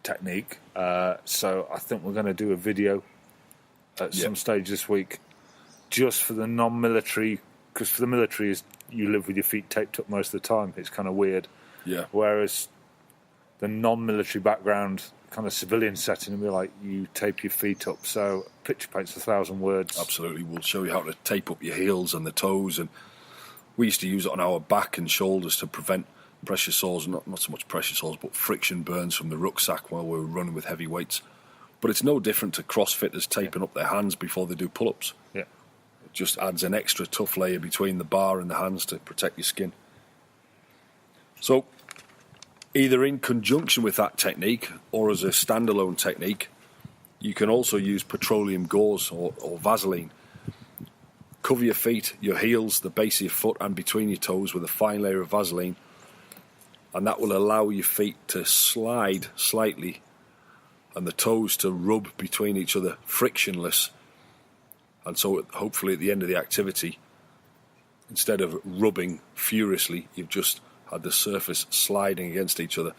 technique. So I think we're going to do a video at some stage this week just for the non-military, because for the military, you live with your feet taped up most of the time. It's kind of weird. Yeah. Whereas the non-military background, kind of civilian setting, will be like you tape your feet up. So picture paints 1,000 words. Absolutely. We'll show you how to tape up your heels and the toes. And we used to use it on our back and shoulders to prevent pressure sores, not so much pressure sores, but friction burns from the rucksack while we were running with heavy weights. But it's no different to CrossFitters taping up their hands before they do pull-ups. Yeah. It just adds an extra tough layer between the bar and the hands to protect your skin. So either in conjunction with that technique or as a standalone technique, you can also use petroleum gauze or Vaseline. Cover your feet, your heels, the base of your foot and between your toes with a fine layer of Vaseline, and that will allow your feet to slide slightly and the toes to rub between each other frictionless. And so hopefully at the end of the activity, instead of rubbing furiously, you've just had the surface sliding against each other,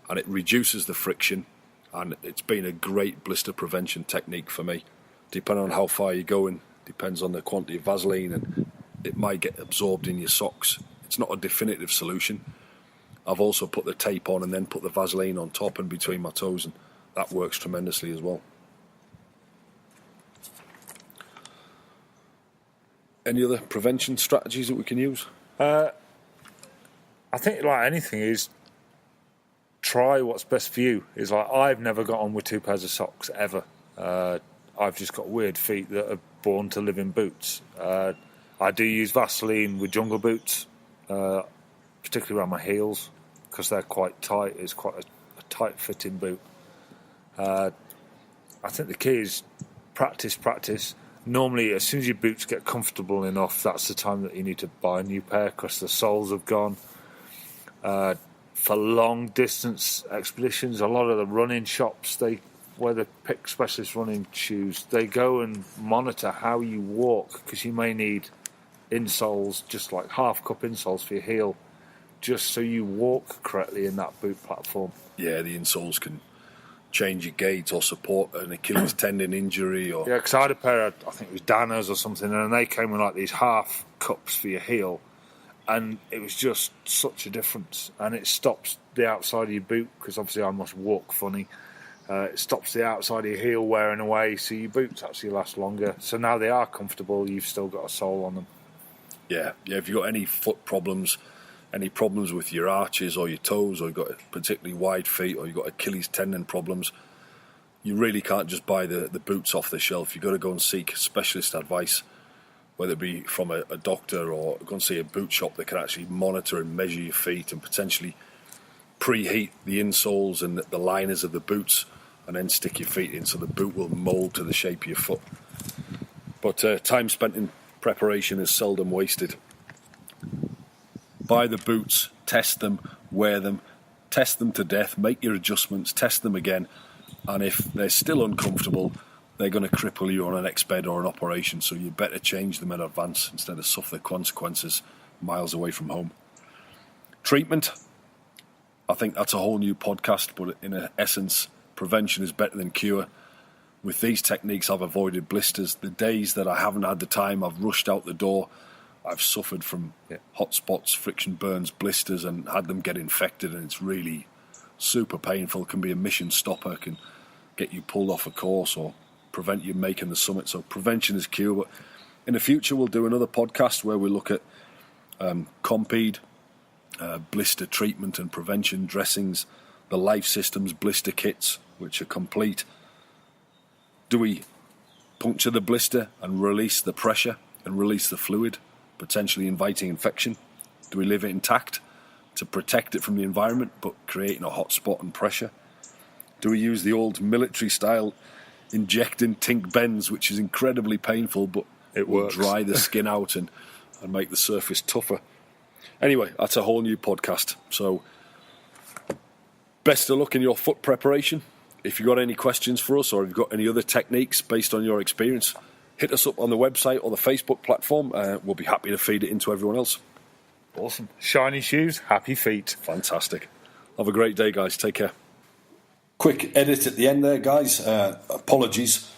and it reduces the friction, and it's been a great blister prevention technique for me. Depending on how far you're going, depends on the quantity of Vaseline, and it might get absorbed in your socks. It's not a definitive solution. I've also put the tape on and then put the Vaseline on top and between my toes, and that works tremendously as well. Any other prevention strategies that we can use? I think, like anything, is try what's best for you. Is like, I've never got on with 2 pairs of socks ever. I've just got weird feet that are born to live in boots. I do use Vaseline with jungle boots, particularly around my heels, because they're quite tight. It's quite a tight-fitting boot. I think the key is practice. Normally, as soon as your boots get comfortable enough, that's the time that you need to buy a new pair, because the soles have gone. For long-distance expeditions, a lot of the running shops, where they pick specialist running shoes, they go and monitor how you walk, because you may need insoles, just like half-cup insoles for your heel, just so you walk correctly in that boot platform. Yeah, the insoles can change your gait or support an Achilles tendon injury. Or yeah, because I had a pair of, I think it was Danas or something, and they came with like these half cups for your heel, and it was just such a difference. And it stops the outside of your boot, because obviously I must walk funny. It stops the outside of your heel wearing away, so your boots actually last longer. So now they are comfortable, you've still got a sole on them. Yeah, if you've got any foot problems, any problems with your arches or your toes, or you've got particularly wide feet, or you've got Achilles tendon problems, you really can't just buy the boots off the shelf. You've got to go and seek specialist advice, whether it be from a doctor or go and see a boot shop that can actually monitor and measure your feet and potentially preheat the insoles and the liners of the boots, and then stick your feet in so the boot will mould to the shape of your foot. But time spent in preparation is seldom wasted. Buy the boots, test them, wear them, test them to death, make your adjustments, test them again, and if they're still uncomfortable, they're going to cripple you on an next bed or an operation, so you better change them in advance instead of suffer the consequences miles away from home. Treatment, I think that's a whole new podcast, but in essence, prevention is better than cure. With these techniques, I've avoided blisters. The days that I haven't had the time, I've rushed out the door. I've suffered from hot spots, friction burns, blisters, and had them get infected, and it's really super painful. It can be a mission stopper, can get you pulled off a course or prevent you making the summit. So prevention is cure. But in the future, we'll do another podcast where we look at Compeed, blister treatment and prevention dressings, the Life Systems blister kits, which are complete. Do we puncture the blister and release the pressure and release the fluid, potentially inviting infection? Do we leave it intact to protect it from the environment but creating a hot spot and pressure? Do we use the old military style injecting tink bends, which is incredibly painful, but it will dry the skin out and make the surface tougher? Anyway, that's a whole new podcast. So best of luck in your foot preparation. If you've got any questions for us, or if you've got any other techniques based on your experience, hit us up on the website or the Facebook platform. We'll be happy to feed it into everyone else. Awesome. Shiny shoes, happy feet. Fantastic. Have a great day, guys. Take care. Quick edit at the end there, guys. Apologies.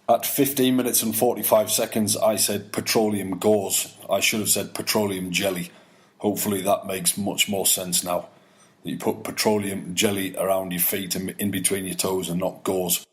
At 15 minutes and 45 seconds, I said petroleum gauze. I should have said petroleum jelly. Hopefully that makes much more sense now. You put petroleum jelly around your feet and in between your toes and not gauze.